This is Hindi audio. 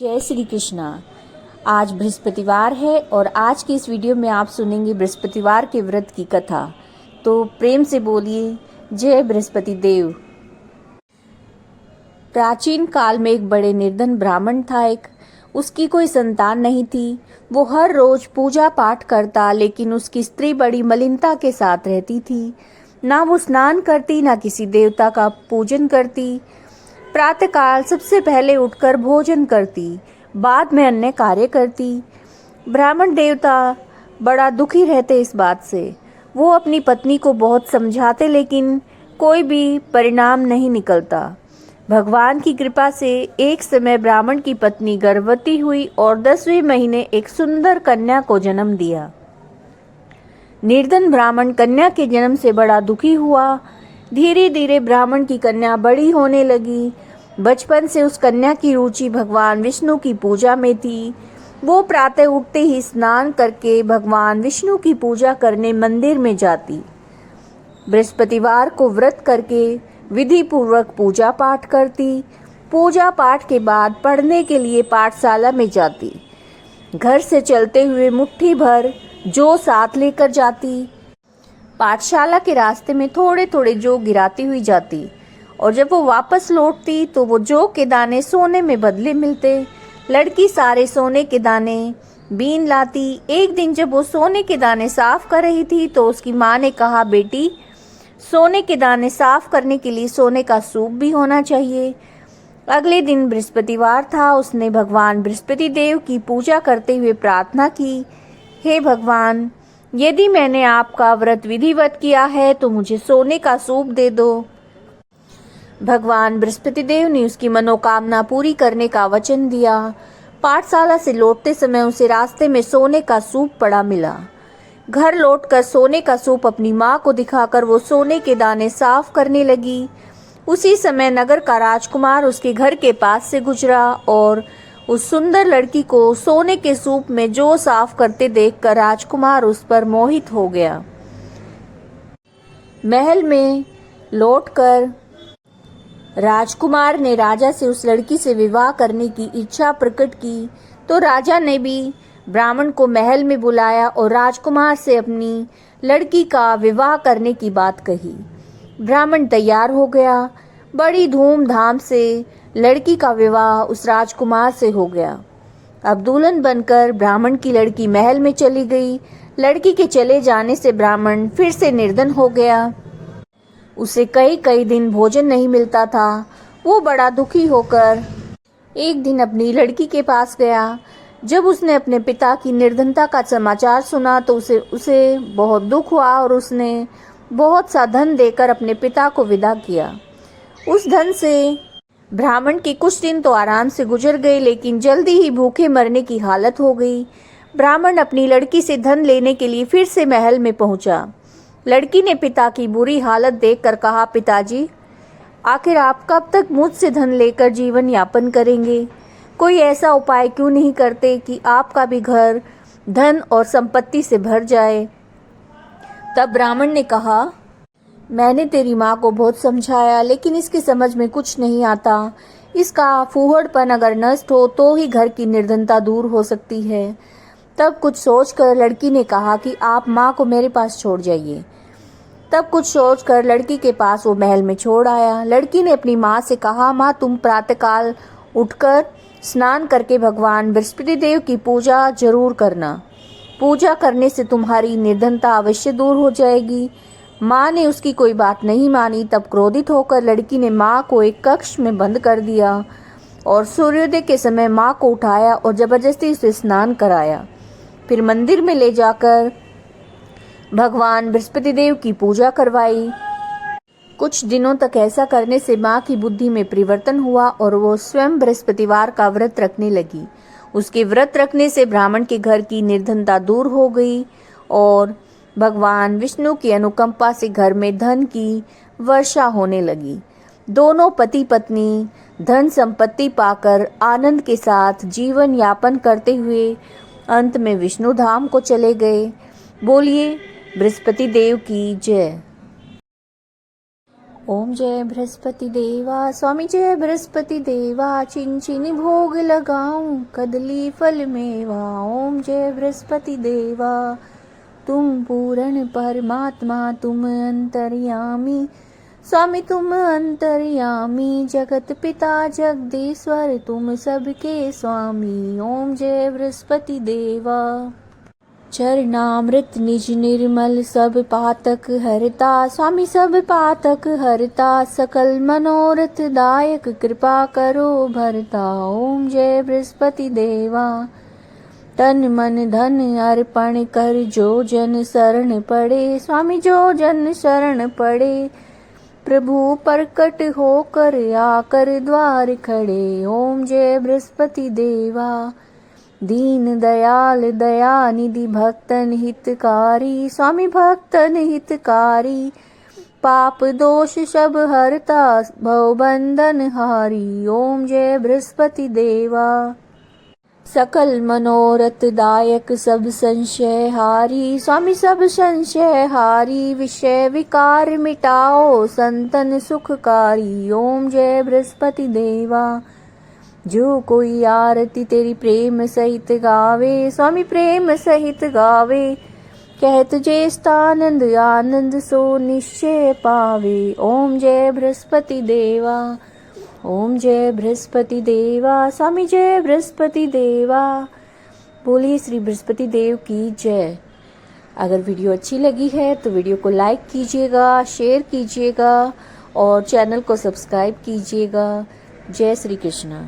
जय श्री कृष्णा। आज बृहस्पतिवार है और आज की इस वीडियो में आप सुनेंगे बृहस्पतिवार के व्रत की कथा। तो प्रेम से बोलिए जय बृहस्पति देव। प्राचीन काल में एक बड़े निर्धन ब्राह्मण था। उसकी कोई संतान नहीं थी। वो हर रोज पूजा पाठ करता, लेकिन उसकी स्त्री बड़ी मलिनता के साथ रहती थी। ना वो स्नान करती, ना किसी देवता का पूजन करती। प्रातःकाल सबसे पहले उठकर भोजन करती, बाद में अन्य कार्य करती। ब्राह्मण देवता बड़ा दुखी रहते इस बात से। वो अपनी पत्नी को बहुत समझाते, लेकिन कोई भी परिणाम नहीं निकलता। भगवान की कृपा से एक समय ब्राह्मण की पत्नी गर्भवती हुई और 10वें महीने एक सुंदर कन्या को जन्म दिया। निर्धन ब्राह्मण कन्या के जन्म से बड़ा दुखी हुआ। धीरे धीरे ब्राह्मण की कन्या बड़ी होने लगी। बचपन से उस कन्या की रुचि भगवान विष्णु की पूजा में थी। वो प्रातः उठते ही स्नान करके भगवान विष्णु की पूजा करने मंदिर में जाती। बृहस्पतिवार को व्रत करके विधि पूर्वक पूजा पाठ करती। पूजा पाठ के बाद पढ़ने के लिए पाठशाला में जाती। घर से चलते हुए मुट्ठी भर जौ साथ लेकर जाती। पाठशाला के रास्ते में थोड़े थोड़े जौ गिराती हुई जाती, और जब वो वापस लौटती तो वो जौ के दाने सोने में बदले मिलते। लड़की सारे सोने के दाने बीन लाती। एक दिन जब वो सोने के दाने साफ कर रही थी तो उसकी माँ ने कहा, बेटी, सोने के दाने साफ करने के लिए सोने का सूप भी होना चाहिए। अगले दिन बृहस्पतिवार था। उसने भगवान बृहस्पति देव की पूजा करते हुए प्रार्थना की, हे भगवान, यदि मैंने आपका व्रत विधिवत किया है तो मुझे सोने का सूप दे दो। भगवान बृहस्पति देव ने उसकी मनोकामना पूरी करने का वचन दिया। पाठशाला से लौटते समय उसे रास्ते में सोने का सूप पड़ा मिला। घर लौटकर सोने का सूप अपनी माँ को दिखाकर वो सोने के दाने साफ करने लगी। उसी समय नगर का राजकुमार उसके घर के पास से गुजरा और उस सुंदर लड़की को सोने के सूप में जौ साफ करते देखकर राजकुमार उस पर मोहित हो गया। महल में लौटकर राजकुमार ने राजा से उस लड़की से विवाह करने की इच्छा प्रकट की। तो राजा ने भी ब्राह्मण को महल में बुलाया और राजकुमार से अपनी लड़की का विवाह करने की बात कही। ब्राह्मण तैयार हो गया। बड़ी धूमधाम से लड़की का विवाह उस राजकुमार से हो गया। अब दुल्हन बनकर ब्राह्मण की लड़की महल में चली गई। लड़की के चले जाने से ब्राह्मण फिर से निर्धन हो गया। उसे कई कई दिन भोजन नहीं मिलता था। वो बड़ा दुखी होकर एक दिन अपनी लड़की के पास गया। जब उसने अपने पिता की निर्धनता का समाचार सुना तो उसे बहुत दुख हुआ और उसने बहुत सा धन देकर अपने पिता को विदा किया। उस धन से ब्राह्मण के कुछ दिन तो आराम से गुजर गए, लेकिन जल्दी ही भूखे मरने की हालत हो गई। ब्राह्मण अपनी लड़की से धन लेने के लिए फिर से महल में पहुंचा। लड़की ने पिता की बुरी हालत देखकर कहा, पिताजी, आखिर आप कब तक मुझसे धन लेकर जीवन यापन करेंगे? कोई ऐसा उपाय क्यों नहीं करते कि आपका भी घर धन और संपत्ति से भर जाए? तब ब्राह्मण ने कहा, मैंने तेरी माँ को बहुत समझाया, लेकिन इसकी समझ में कुछ नहीं आता। इसका फूहड़पन अगर नष्ट हो तो ही घर की निर्धनता दूर हो सकती है। तब कुछ सोचकर लड़की ने कहा कि आप माँ को मेरे पास छोड़ जाइए। तब कुछ सोचकर लड़की के पास वो महल में छोड़ आया। लड़की ने अपनी माँ से कहा, माँ, तुम प्रातःकाल उठकर स्नान करके भगवान बृहस्पति देव की पूजा जरूर करना। पूजा करने से तुम्हारी निर्धनता अवश्य दूर हो जाएगी। माँ ने उसकी कोई बात नहीं मानी। तब क्रोधित होकर लड़की ने माँ को एक कक्ष में बंद कर दिया और सूर्योदय के समय माँ को उठाया और जबरदस्ती उसे स्नान कराया। फिर मंदिर में ले जाकर भगवान बृहस्पति देव की पूजा करवाई। कुछ दिनों तक ऐसा करने से माँ की बुद्धि में परिवर्तन हुआ और वो स्वयं बृहस्पतिवार का व्रत रखने लगी। उसके व्रत रखने से ब्राह्मण के घर की निर्धनता दूर हो गई और भगवान विष्णु की अनुकंपा से घर में धन की वर्षा होने लगी। दोनों पति पत्नी धन संपत्ति पाकर आनंद के साथ जीवन यापन करते हुए अंत में विष्णु धाम को चले गए। बोलिए बृहस्पति देव की जय। ओम जय बृहस्पति देवा, स्वामी जय बृहस्पति देवा, चिन भोग लगाऊं कदली फल मेवा। ओम जय बृहस्पति देवा, तुम पूर्ण परमात्मा, तुम अंतर्यामी, स्वामी तुम अंतर्यामी, जगत पिता जगदीश्वर, तुम सबके स्वामी। ओम जय बृहस्पति देवा, चरणामृत निज निर्मल, सब पातक हरता, स्वामी सब पातक हरता, सकल मनोरथ दायक, कृपा करो भरता। ओम जय बृहस्पति देवा, तन मन धन अर्पण कर, जो जन शरण पड़े, स्वामी जो जन शरण पड़े, प्रभु प्रकट होकर आकर द्वार खड़े। ओम जय बृहस्पति देवा, दीन दयाल दया निधि, भक्तन हितकारी, स्वामी भक्तन हितकारी, पाप दोष सब हरता, भव बंधन हारी। ओम जय बृहस्पति देवा, सकल मनोरथ दायक, सब संशय हारी, स्वामी सब संशय हारी, विषय विकार मिटाओ, संतन सुखकारी। ओम जय बृहस्पति देवा, जो कोई आरती तेरी प्रेम सहित गावे, स्वामी प्रेम सहित गावे, कहत जे स्थानंद आनंद, सो निश्चय पावे। ओम जय बृहस्पति देवा, ओम जय बृहस्पति देवा, स्वामी जय बृहस्पति देवा। बोलिए श्री बृहस्पति देव की जय। अगर वीडियो अच्छी लगी है तो वीडियो को लाइक कीजिएगा, शेयर कीजिएगा और चैनल को सब्सक्राइब कीजिएगा। जय श्री कृष्ण।